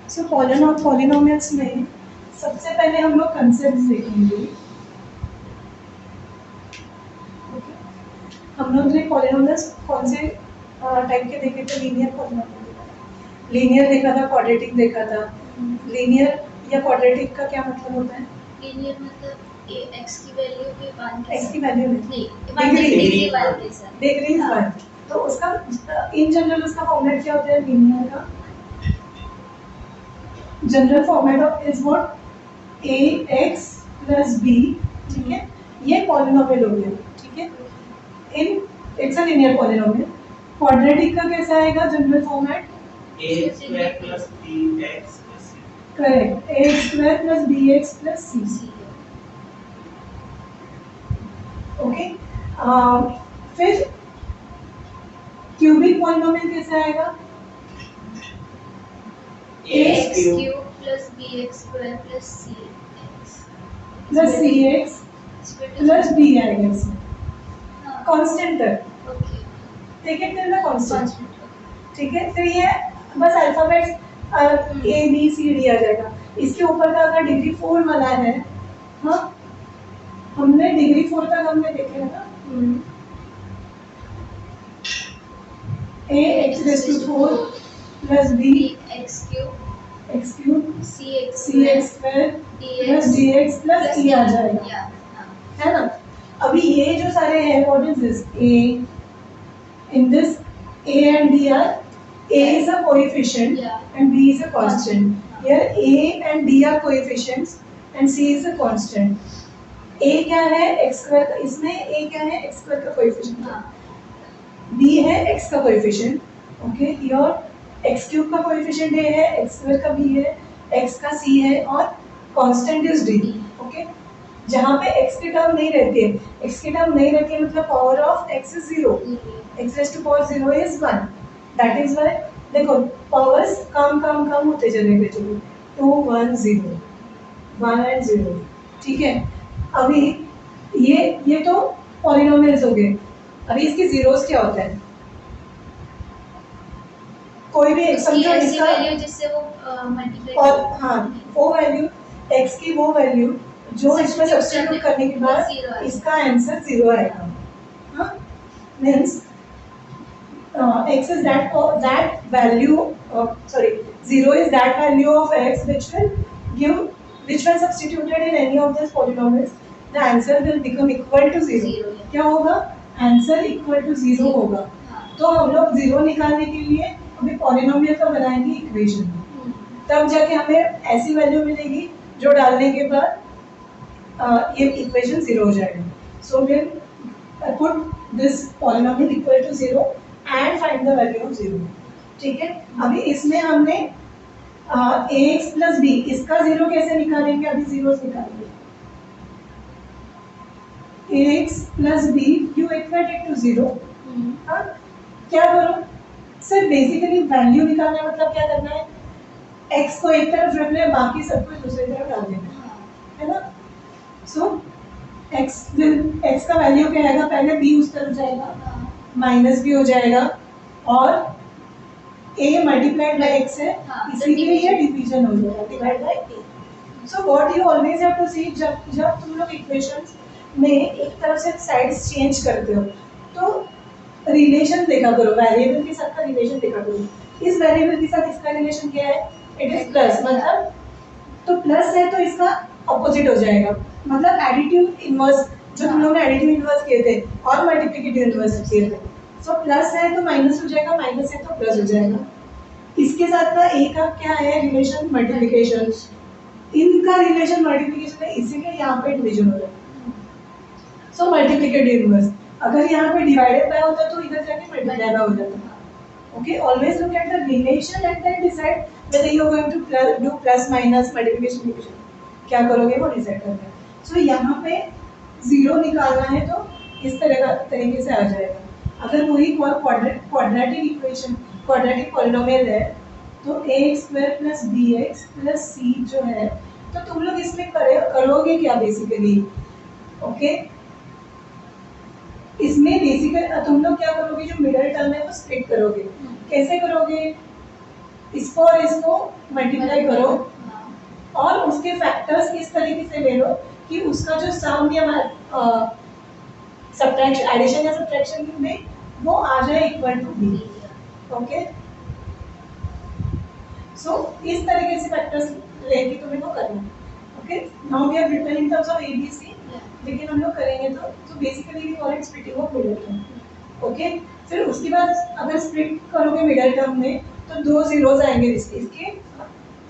सो polynomials में सबसे पहले हम लोग कंसेप्ट देखेंगे। हम लोग ने पॉलिनोमियल्स कौन से टाइप के देखे थे? लीनियर पॉलिनोमियल, लीनियर देखा था, क्वाड्रेटिक देखा था। लीनियर या क्वाड्रेटिक का क्या मतलब होता है? लीनियर मतलब x की वैल्यू के 1 के x की वैल्यू नहीं डिग्री 1 के साथ डिग्री इज 1। तो उसका इन जनरल उसका फॉर्मेट क्या होता है लीनियर का? General format of is what ax plus b। ठीक है, ये पॉलिनोमियल हो गया। ठीक है, in it's a linear polynomial. Quadratic का कैसा आएगा general format? ax square plus bx plus c। Correct, ax square plus bx plus c। Okay, फिर क्यूबिक पॉलिनोमियल कैसे आएगा? ax cube plus bx square plus cx plus cx plus b आएगा इसमें constant term. Okay, take it till the constant. ठीक है, फिर ये बस alphabets A B C D आ जाएगा। इसके ऊपर का अगर डिग्री 4 वाला है, हाँ हमने डिग्री 4 तक हमने देखे है ना, a x raised to 4 plus b x cube cx cx square plus dx plus e आ जाएगा, है ना। अभी ये जो सारे हैं, what is this? a in this a and d are, a is a coefficient and b is a constant. Here a and d are coefficients and c is a constant. a क्या है? x square का, इसमें a क्या है? x square का coefficient, b है x का coefficient. Okay, your x cube का कोएफिशिएंट a है, x स्क्वायर का b है, x का c है और कांस्टेंट इज d। ओके, जहाँ पे x की टर्म नहीं रहती है, x की टर्म नहीं रहती है मतलब power of x is 0, x raise to power 0 is 1। That is why देखो पावर्स कम कम कम होते चलेंगे। चलो 2 1 0 1 एंड 0। ठीक है, अभी ये तो पॉलिनोमियल्स हो गए। अभी इसके जीरोस क्या होते हैं? कोई भी समझो इसका वैल्यू जिससे वो मल्टीप्लाई और हाँ वो वैल्यू x की वो वैल्यू जो इसमें सब्स्टिट्यूट करने के बाद इसका आंसर 0 आएगा। हाँ, means x is that value sorry 0 is that value of x which when substituted in any of these polynomials the answer will become equal to 0। क्या होगा? आंसर इक्वल टू 0 होगा। तो हम लोग 0 निकालने के लिए अभी पॉलिनोमियल का बनाएंगे इक्वेशन, तब जाके हमें ऐसी वैल्यू मिलेगी जो डालने के बाद ये इक्वेशन 0 हो जाएगा। So will put this polynomial equal to 0 and find the value of 0। ठीक है, अभी इसमें हमने ax प्लस b, इसका 0 कैसे निकालेंगे? अभी जीरोस निकालेंगे। ax प्लस b यू इक्वल टू 0। हाँ, क्या करो? सिर्फ बेसिकली वैल्यू निकालना है, मतलब क्या करना है? x को एक तरफ रखना है, बाकी सब कुछ दूसरी तरफ डाल देना है ना। सो x का वैल्यू क्या आएगा? पहले b उस तरफ जाएगा, माइनस भी हो जाएगा और a मल्टीप्लाइड बाय x है, इसीलिए ये डिवीजन हो जाएगा, divide by a। So what you always have to see, जब तुम लोग इक्वेशंस में एक तरफ से साइड्स चेंज करते हो तो रिलेशन देखा करो, वेरिएबल के साथ का रिलेशन देखा करो। इस वेरिएबल के साथ इसका रिलेशन क्या है? इट इज प्लस, मतलब तो प्लस है तो इसका ऑपोजिट हो जाएगा, मतलब एडिटिव इनवर्स जो तुम लोग ने एडिटिव इनवर्स किए थे और मल्टीप्लिकेटिव इनवर्स किए थे। सो प्लस है तो माइनस हो जाएगा, माइनस है तो प्लस हो जाएगा। इसके साथ का ए का क्या है रिलेशन? मल्टीप्लिकेशन। इनका रिलेशन मल्टीप्लिकेशन है, इसीलिए यहाँ पे डिवीजन हो रहा है। सो मल्टीप्लिकेटिव इनवर्स, अगर यहाँ पे डिवाइडेड बाय होता तो इधर जाके मल्टीप्लाई बाय हो जाता। Okay, always look at the relation and then decide whether you are going to do plus minus multiplication division। क्या करोगे वो डिसाइड करना है। सो यहाँ पे 0 निकालना है तो इस तरीके से आ जाएगा। अगर वही क्वाड्रेटिक इक्वेशन, क्वाड्रेटिक पॉलिनोमियल है तो ax square plus bx plus c जो है, तो तुम लोग इसमें करोगे क्या बेसिकली? ओके, इसमें बेसिकली तुम लोग क्या करोगे? जो मिडिल टर्म है वो स्प्लिट करोगे। कैसे करोगे? इसको और इसको मल्टीप्लाई करो और उसके फैक्टर्स इस तरीके से ले लो कि उसका जो सम या सब्ट्रैक्शन, एडिशन या सब्ट्रैक्शन में वो आ जाए इक्वल टू बी। ओके, सो इस तरीके से फैक्टर्स लेके तुम्हें वो करना है। Okay, now we have written in terms of ABC, लेकिन हम लोग करेंगे तो basically we call it splitting of middle term. Okay, फिर उसके बाद अगर स्प्लिट करोगे मिडिल टर्म में तो दो जीरोस आएंगे इसके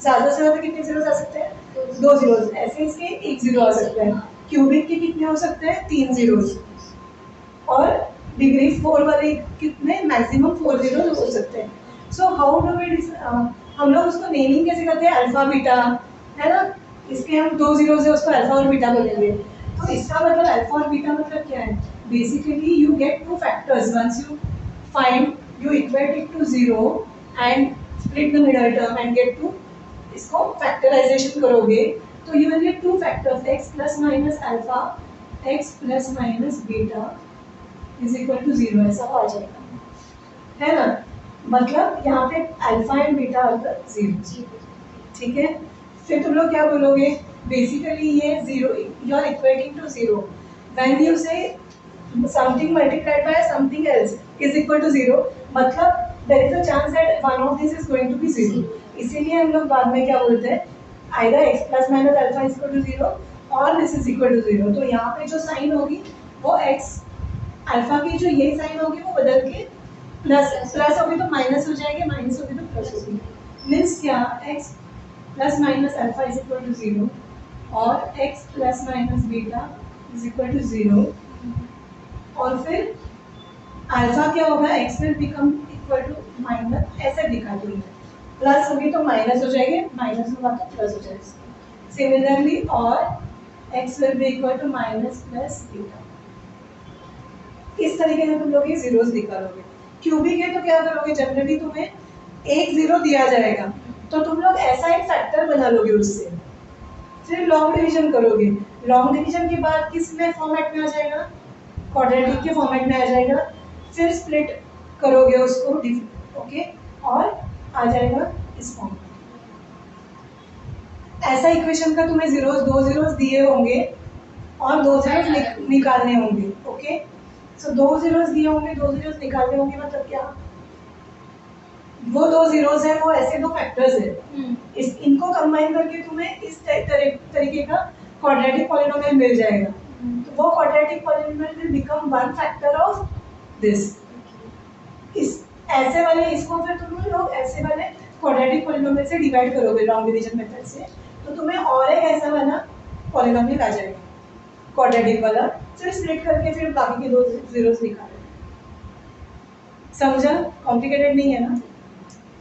ज्यादा से ज्यादा कितने जीरोस आ सकते हैं? दो जीरोस। ऐसे इसके एक जीरो आ सकता है। क्यूबिक के कितने हो सकते हैं? 3 जीरोस। और डिग्री 4 वाले कितने? मैक्सिमम 4 जीरोस हो सकते हैं। सो हाउ डू वी हम लोग उसको नेमिंग कैसे करते हैं? अल्फा बीटा, है ना? इसके हम 2 जीरोस है, उसको अल्फा और बीटा बोलेंगे। तो इसका मतलब अल्फा और बीटा मतलब क्या है? Basically you get two factors once you find, you equate it to 0 and split the middle term and get two, इसको फैक्टराइजेशन करोगे तो you will get two factors x plus minus alpha, x plus minus beta is equal to 0, ऐसा आ जाएगा, है ना? मतलब यहाँ पे अल्फा एंड बीटा आता 0। ठीक है, फिर तुम लोग क्या बोलोगे? बेसिकली ये 0, you are equating to 0 when you say something multiplied by something else is equal to 0, मतलब there is a chance that one of this is going to be 0। इसीलिए हम लोग बाद में क्या बोलते हैं? Either x plus minus alpha is equal to 0 और दिस इज इक्वल टू 0। तो यहाँ पे जो साइन होगी वो x अल्फा की जो ये साइन होगी वो बदल के प्लस होगी तो माइनस हो जाएगी, माइनस होगी तो प्लस होगी। मीन्स क्या? x plus minus alpha is equal to 0 और x plus minus beta is equal to 0। और फिर अल्फा क्या होगा? x will become equal to minus, ऐसे दिखा दूंगी, प्लस होगी तो माइनस हो जाएगी, माइनस होगा तो प्लस हो जाएगा। सिमिलरली और x will be equal to minus plus beta. इस तरीके से तुम लोग ये जीरोस निकालोगे। क्यूबिक है तो क्या करोगे? जनरली तुम्हें एक जीरो दिया जाएगा तो तुम लोग ऐसा एक फैक्टर बना लोगे उससे, फिर लॉन्ग डिवीजन करोगे। लॉन्ग डिवीजन के बाद किस में फॉर्मेट में आ जाएगा? क्वाड्रेटिक के फॉर्मेट में आ जाएगा। फिर स्प्लिट करोगे उसको, ओके, और आ जाएगा इस फॉर्म में। ऐसा इक्वेशन का तुम्हें जीरोस, दो जीरोस दिए होंगे और दो जीरोस निकालने होंगे। ओके, सो दो जीरोस दिए होंगे, दो जीरोस निकालने होंगे, मतलब क्या? वो दो जीरोस है वो ऐसे दो फैक्टर्स है, इस इनको कंबाइन करके तुम्हें इस तरीके का क्वाड्रेटिक पॉलिनोमियल मिल जाएगा। तो वो quadratic polynomial will become one factor of this. इस ऐसे वाले इसको फिर तुम लोग ऐसे वाले क्वाड्रेटिक पॉलिनोमियल से डिवाइड करोगे लॉन्ग डिवीजन मेथड से, तो तुम्हें और एक ऐसा वाला पॉलिनोमियल आ जाएगा क्वाड्रेटिक वाला। फिर स्प्लिट करके फिर बाकी के दो जीरोस निकालो। समझा? कॉम्प्लिकेटेड नहीं है ना?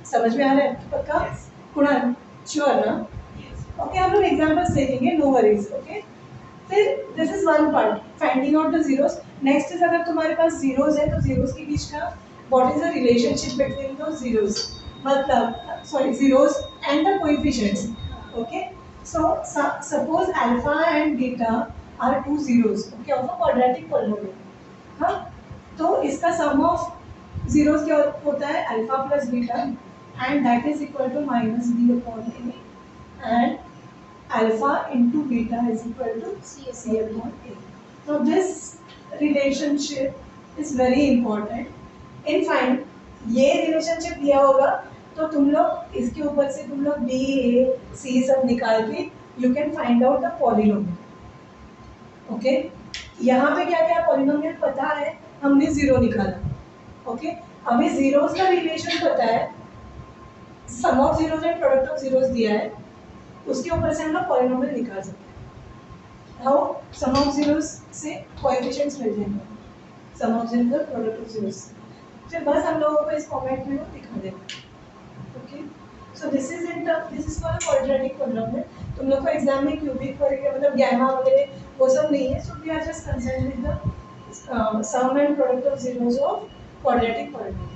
समझ में आ रहा है पक्का? कुणाल श्योर ना? ओके, हम लोग एग्जांपल्स देखेंगे, नो वरीज। ओके, फिर this is one part, finding out the zeros. Next is अगर तुम्हारे पास जीरोस है तो जीरोस के बीच का what is the relationship between those zeros, मतलब sorry zeros and the coefficients. Okay, so suppose alpha and beta are two zeros, okay, of a quadratic polynomial. हाँ, तो इसका सम ऑफ जीरोस क्या होता है? Alpha plus beta, and that is equal to minus b upon a, and alpha into beta is equal to c upon a. Now this relationship is very important in find. ये relationship दिया होगा तो तुम लोग इसके ऊपर से तुम लोग b a c सब निकाल के you can find out the polynomial. Okay, यहाँ पे क्या क्या polynomial पता है, हमने जीरो निकाला। ओके, अभी जीरोस का रिलेशन पता है, sum of zeros and product of zeros दिया है, उसके ऊपर से हम लोग पॉलिनोमियल निकाल सकते हैं। हाउ? सम ऑफ जीरोस से कोएफिशिएंट्स मिल जाएंगे, सम ऑफ जीरोस और प्रोडक्ट ऑफ जीरोस। फिर बस हम लोगों को इस फॉर्मेट में वो दिखा देना। Okay, so this is for quadratic polynomial. तुम लोग को एग्जाम में क्यूबिक वगैरह मतलब गैमा वगैरह वो सब नहीं है, so we are just concerned with the sum and product of zeros of quadratic polynomial.